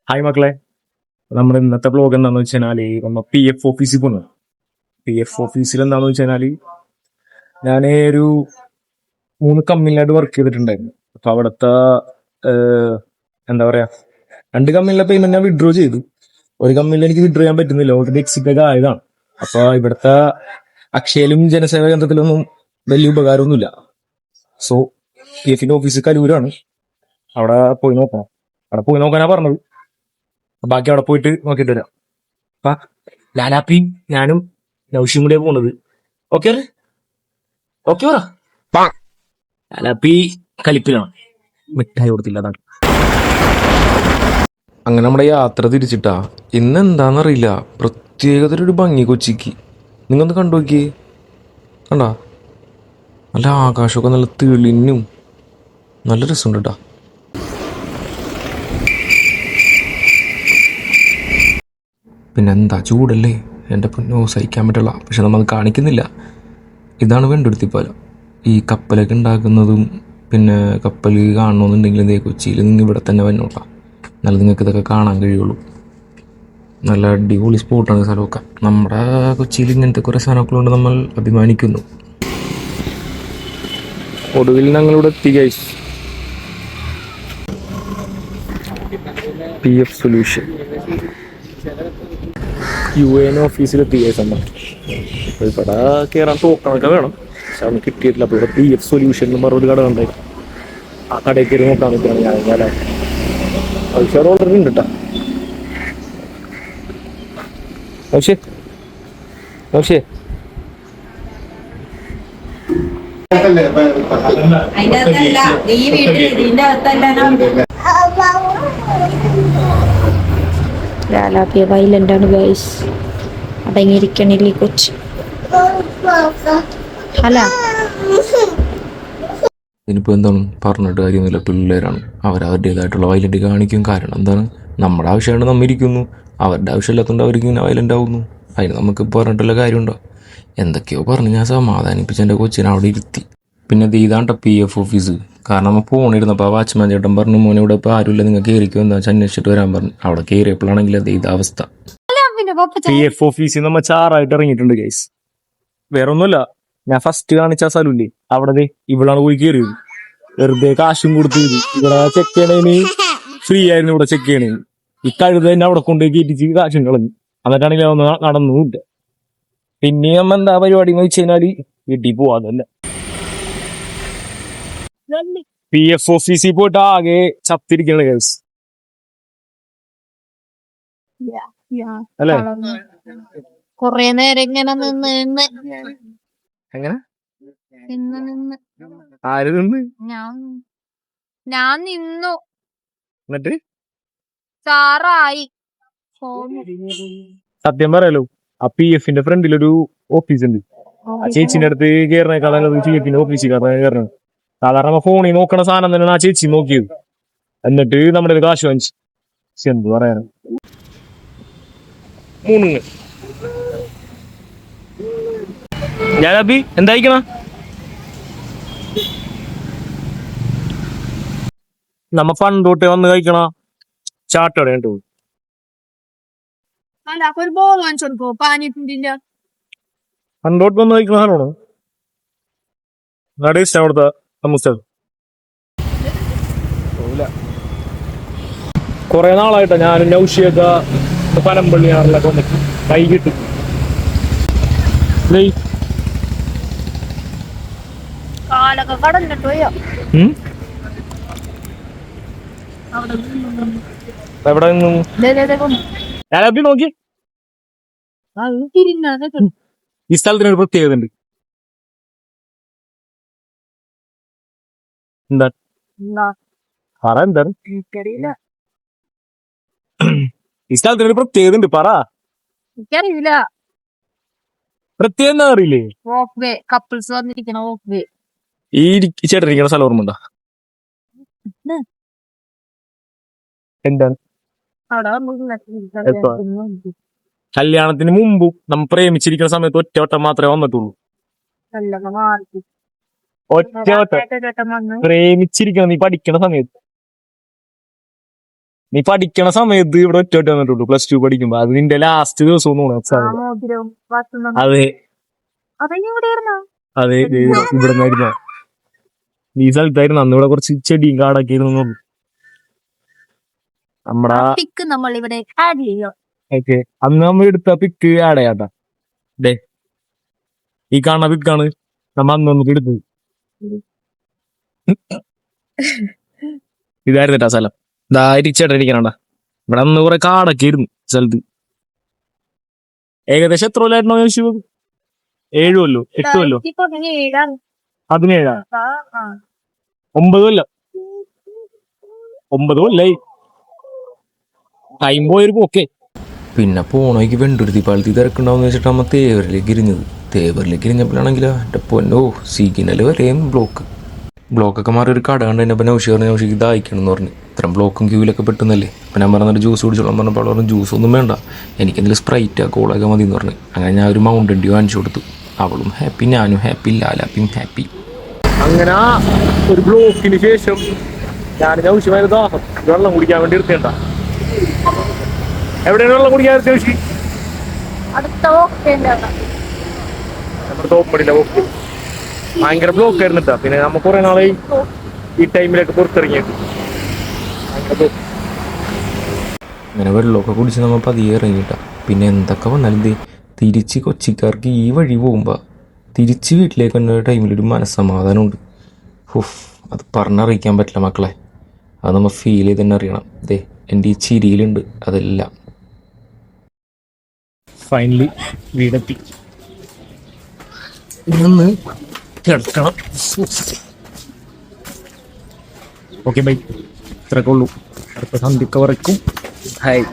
Hi മക്കളെ, നമ്മുടെ ഇന്നത്തെ ബ്ലോഗ് എന്താന്ന് വെച്ചാല് നമ്മ പി എഫ് ഓഫീസിൽ പോകുന്നത്. പി എഫ് ഓഫീസിൽ എന്താന്ന് വെച്ചാല് ഞാൻ ഒരു 3 കമ്പനിലായിട്ട് വർക്ക് ചെയ്തിട്ടുണ്ടായിരുന്നു. അപ്പൊ അവിടുത്തെ ഏഹ്, എന്താ പറയാ, 2 കമ്പനിയിലെ പേയ്മെന്റ് ഞാൻ വിഡ്രോ ചെയ്തു. ഒരു കമ്പനിയിൽ എനിക്ക് വിഡ്രോ ചെയ്യാൻ പറ്റുന്നില്ല, ഓൾറെഡി എക്സിറ്റ് ഒക്കെ ആയതാണ്. അപ്പൊ ഇവിടുത്തെ അക്ഷയയിലും ജനസേവാ കേന്ദ്രത്തിലൊന്നും വലിയ ഉപകാരമൊന്നുമില്ല. സോ പി എഫിന്റെ ഓഫീസ് കലൂരാണ്. അവിടെ പോയി നോക്കണം. അവിടെ പോയി നോക്കാനാ പറഞ്ഞത്. ബാക്കി അവിടെ പോയിട്ട് നോക്കിയിട്ട് വരാം. അപ്പൊ ലാലാപ്പിയും ഞാനും നൗഷിയും കൂടിയാ പോണത്. ഓക്കെ ഓക്കെ പറ. ലാലാപ്പി കലിപ്പിലാണ്, മിഠായി കൊടുത്തില്ല, അതാണ്. അങ്ങനെ നമ്മുടെ യാത്ര തിരിച്ചിട്ടാ. ഇന്ന് എന്താണെന്നറിയില്ല, പ്രത്യേകതരൊരു ഭംഗി കൊച്ചിക്ക്. നിങ്ങൊന്ന് കണ്ടു നോക്കിയേ, കണ്ടാ? നല്ല ആകാശമൊക്കെ നല്ല തെളിഞ്ഞും നല്ല രസമുണ്ട് കേട്ടാ. പിന്നെ എന്താ ചൂടല്ലേ എൻ്റെ പൊന്നോ, സഹിക്കാൻ പറ്റില്ല. പക്ഷെ നമ്മളത് കാണിക്കുന്നില്ല. ഇതാണ് വെണ്ടുരുത്തിപ്പാലം. ഈ കപ്പലൊക്കെ ഉണ്ടാക്കുന്നതും പിന്നെ കപ്പൽ കാണണമെന്നുണ്ടെങ്കിൽ എന്തേ കൊച്ചിയിൽ നിങ്ങൾ ഇവിടെ തന്നെ വന്നോട്ടാ, എന്നാലും നിങ്ങൾക്ക് ഇതൊക്കെ കാണാൻ കഴിയുള്ളൂ. നല്ല അടിപൊളി സ്പോട്ടാണ് സ്ഥലമൊക്കെ. നമ്മുടെ കൊച്ചിയിൽ ഇങ്ങനത്തെ കുറേ സാധനങ്ങളുണ്ട്, നമ്മൾ അഭിമാനിക്കുന്നു. ഒടുവിൽ ഞങ്ങളിവിടെ എത്തി guys. P F solution UN ഓഫീസിലെത്തി ഗൈസ്. അപ്പൊ ഇവിടെ കയറാൻ ടോക്കണൊക്കെ വേണം, പക്ഷെ അതൊന്നും കിട്ടിയിട്ടില്ല. അപ്പൊ ഇവിടെ പി എഫ് സൊല്യൂഷൻ എന്ന് പറഞ്ഞൊരു കട ഉണ്ടായി. ആ കടയിൽ കയറി നോക്കാൻ പറ്റുകയാണ്. ഞാൻ ഔഷധ ഓർഡർ ഉണ്ട് കേട്ടാ. ഔഷേ ഔഷേ അതിന്റെ അകത്തല്ല, ഈ വീട്ടിൽ ഇതിന്റെ അകത്തല്ല. ലാലാപ്പിയ വൈലന്റ് ആണ് ഗൈസ്, അടങ്ങിയിരിക്കണില്ലേ കൊച്ച്. അല്ല ഇതിനിപ്പോൾ എന്താണ് പറഞ്ഞിട്ട് കാര്യമൊന്നുമില്ല. പിള്ളേരാണ്, അവരവരുടേതായിട്ടുള്ള വയലൻ്റ് കാണിക്കും. കാരണം എന്താണ്, നമ്മുടെ ആവശ്യമായിട്ട് നമ്മ ഇരിക്കുന്നു, അവരുടെ ആവശ്യമില്ലാത്തതുകൊണ്ട് അവർക്ക് ഇങ്ങനെ വയലൻ്റ് ആവുന്നു. അതിന് നമുക്ക് പറഞ്ഞിട്ടുള്ള കാര്യമുണ്ടോ? എന്തൊക്കെയോ പറഞ്ഞ് ഞാൻ സമാധാനിപ്പിച്ച് എൻ്റെ കൊച്ചിനെ അവിടെ ഇരുത്തി. പിന്നെ ഇതാണ്ട പി എഫ് ഓഫീസ്. കാരണം നമ്മൾ ഫോണിരുന്നപ്പോൾ ആ വാച്ച്മാൻ ചേട്ടൻ പറഞ്ഞു, മോനെ ഇവിടെ ഇപ്പോൾ ആരുമില്ല, നിങ്ങൾ കയറിക്കോ, എന്താ വെച്ചാൽ അന്വേഷിച്ചിട്ട് വരാൻ പറഞ്ഞു. അവിടെ കയറിയപ്പോഴാണെങ്കിൽ അത് ഇതവസ്ഥ. പി എഫ് ഓഫീസിൽ നമ്മ ചാറായിട്ട് ഇറങ്ങിയിട്ടുണ്ട് ഗൈസ്. വേറെ ഒന്നുമില്ല, ഞാൻ ഫസ്റ്റ് കാണിച്ച സ്ഥലമില്ലേ അവിടെ ഇവിടാണ് പോയി കയറിയത്. വെറുതെ കാശും കൊടുത്ത് ഇവിടെ ചെക്ക് ചെയ്യണേന് ഫ്രീ ആയിരുന്നു. ഇവിടെ ചെക്ക് ചെയ്യണേന് ഈ കഴുത തന്നെ അവിടെ കൊണ്ടുപോയി കയറ്റിച്ച് കാശും കളഞ്ഞു. എന്നിട്ടാണെങ്കിൽ ഒന്ന് നടന്നുമില്ല. പിന്നെ നമ്മ എന്താ പരിപാടി എന്ന് വെച്ച് കഴിഞ്ഞാല് വീട്ടിൽ പോവാന്നല്ല. പി എഫ് ഓഫീസിൽ പോയിട്ട് ആകെ ചത്തിരിക്കണ കേസ് അല്ലേ? കൊറേ നേരം ഇങ്ങനെ നിന്ന് നിന്ന് എങ്ങനെ നിന്ന് നിന്ന് ആര് നിന്ന്? ഞാൻ ഞാൻ നിന്നു. എന്നിട്ട് സാറായി സത്യം പറയാലോ, ആ പി എഫിന്റെ ഫ്രണ്ടിലൊരു ഓഫീസ് ഉണ്ട്. ആ ചേച്ചിന്റെ അടുത്ത് കയറണേക്കാളും പി എഫിന്റെ ഓഫീസിൽ കയറണം. സാധാരണ ഫോണിൽ നോക്കണ സാധനം തന്നെയാണ് ആ ചേച്ചി നോക്കിയത്. എന്നിട്ട് നമ്മുടെ കാശ് വാങ്ങിച്ചു. പക്ഷെ എന്ത് പറയാനാ, ഞാൻ അബി എന്തായിക്കണ നമ്മ പണ്ടോട്ട് വന്ന് കഴിക്കണ ചാട്ടട കേട്ടോ. ഒരു ബോൾ വാങ്ങിച്ചോടുക്കോ, പാനിട്ടിന്റെ പണ്ടോട്ട് വന്ന് കഴിക്കണ സാധനമാണോ? ടേസ്റ്റ് അവിടുത്തെ സമൂസ. കൊറേ നാളായിട്ടാ ഞാനും നൗഷിയൊക്കെ പനമ്പള്ളിയാറിലൊക്കെ വന്നിട്ട് വൈകിട്ട്. കാലൊക്കെ കടന്നിട്ട് പോയോ എവിടെ ഞാനബി നോക്കി. ഈ സ്ഥലത്തിനൊരു പ്രത്യേകത ഉണ്ട്. എന്താ പറ, എന്താണ് ഈ സ്ഥലത്തിനൊരു പ്രത്യേകത ഉണ്ട്, പറ. എനിക്കറിയില്ല. പ്രത്യേകത എന്താ അറിയില്ലേ? വോക്ക് വേ, കപ്പിൾസ് വന്നിരിക്കണ വോക്ക് വേ. ഈ ചേട്ടനിരിക്കണ സ്ഥലം ഓർമ്മ? എന്താണ്? കല്യാണത്തിന് മുമ്പും നമ്മൾ പ്രേമിച്ചിരിക്കുന്ന സമയത്ത് ഒറ്റ വട്ടം മാത്രമേ വന്നിട്ടുള്ളൂ. ഒറ്റ വട്ടം പ്രേമിച്ചിരിക്കണം നീ പഠിക്കണ സമയത്ത്. നീ പഠിക്കണ സമയത്ത് ഇവിടെ ഒറ്റ വന്നിട്ടുള്ളൂ +2 പഠിക്കുമ്പോ. അത് നിന്റെ ലാസ്റ്റ് ദിവസം തോന്നുന്നു exam. അതെ അതെ ഇവിടെ നിന്നായിരുന്നു. ഈ സ്ഥലത്തായിരുന്നു അന്ന്. ഇവിടെ കുറച്ച് ചെടിയും കാടൊക്കെ ഇരുന്നു. നമ്മടെ നമ്മൾ ഇവിടെ ആഡ് ചെയ്യാം. ഓക്കെ, അന്ന് നമ്മൾ എടുത്ത പിക്ക് ആഡ് ചെയ്യാട്ടാ. ഡേ ഈ കാണുന്ന പിക്കാണ് നമ്മ അന്ന് നമുക്ക് എടുത്തത്. ഇതായിരുന്നു കേട്ടാ സ്ഥലം. ഇതായിരിച്ചേട്ടനിരിക്കണ ഇവിടെ അന്ന് കുറെ കാടൊക്കെ ഇരുന്നു സ്ഥലത്ത്. ഏകദേശം എത്ര കൊല്ലായിരുന്നോ ചോദിച്ചു? 7 കൊല്ലോ 8 കൊല്ലോ 17 9 കൊല്ലം 9 കൊല്ലായി. ടൈം പോയൊരു പോക്കേ. പിന്നെ പോണോയ്ക്ക് വെണ്ടുരുത്തി പാലത്തി തിരക്കുണ്ടാവുന്ന വെച്ചിട്ട് നമ്മ തേവരിലേക്ക് ഇരിഞ്ഞത്. തേവരിലേക്ക് ഇരിഞ്ഞപ്പോഴാണെങ്കിലോ എൻ്റെ പൊന്നോ സിഗ്നൽ വരെയും ബ്ലോക്കൊക്കെ മാറി ഒരു കട കണ്ട് എൻ്റെ നൗഷി പറഞ്ഞു നൗഷിക്ക് ദാഹിക്കണം എന്ന് പറഞ്ഞു. ഇത്രയും ബ്ലോക്കും ക്യൂവിലൊക്കെ പെട്ടെന്നല്ലേ. അപ്പം ഞാൻ പറഞ്ഞൊരു ജ്യൂസ് കുടിച്ചോളാം പറഞ്ഞപ്പോൾ പറഞ്ഞു ജ്യൂസ് ഒന്നും വേണ്ട, എനിക്കെന്തെങ്കിലും സ്പ്രൈറ്റാ കോളൊക്കെ മതി എന്ന് പറഞ്ഞു. അങ്ങനെ ഞാൻ ഒരു മൗണ്ടൻ ഡ്യൂ വാങ്ങിച്ചു കൊടുത്തു. അവളും ഹാപ്പി, ഞാനും ഹാപ്പി, ലാലാപ്പിയും ഹാപ്പി. അങ്ങനെ ഒരു ബ്ലോക്കിന് ശേഷം ഞാൻ നൗഷിമാരെ ദാഹം വെള്ളം കുടിക്കാൻ വേണ്ടി എടുത്തേണ്ട. എവിടെയാണ് വെള്ളം കുടിക്കാൻ നൗഷി? നമ്മുടെ തോപ്പടിയിലെ ബ്ലോക്ക് ഭയങ്കര ബ്ലോക്ക് ആയിരുന്നിട്ടാ. പിന്നെ നമ്മ കുറെ നാളെ ഈ ടൈമിലൊക്കെ പുറത്തിറങ്ങിയിട്ട് അങ്ങനെ വെള്ളമൊക്കെ കുടിച്ച് നമ്മൾ പതിയെ ഇറങ്ങിയിട്ടാ. പിന്നെ എന്തൊക്കെ വന്നാലും തിരിച്ച് കൊച്ചിക്കാർക്ക് ഈ വഴി പോകുമ്പോൾ തിരിച്ച് വീട്ടിലേക്ക് വന്ന ടൈമിലൊരു മനസ്സമാധാനമുണ്ട്. അത് പറഞ്ഞറിയിക്കാൻ പറ്റില്ല മക്കളെ. അത് നമ്മൾ ഫീൽ ചെയ്ത് തന്നെ അറിയണം. എൻ്റെ ഈ ചിരിയിലുണ്ട് അതെല്ലാം. ഫൈനലി വീടെത്തി. ഇന്ന് കിടക്കണം. ഓക്കെ ബൈ, ഇത്രയൊക്കെ ഉള്ളൂ. അടുത്ത സന്ധ്യക്ക് വരയ്ക്കും. ഹായ്.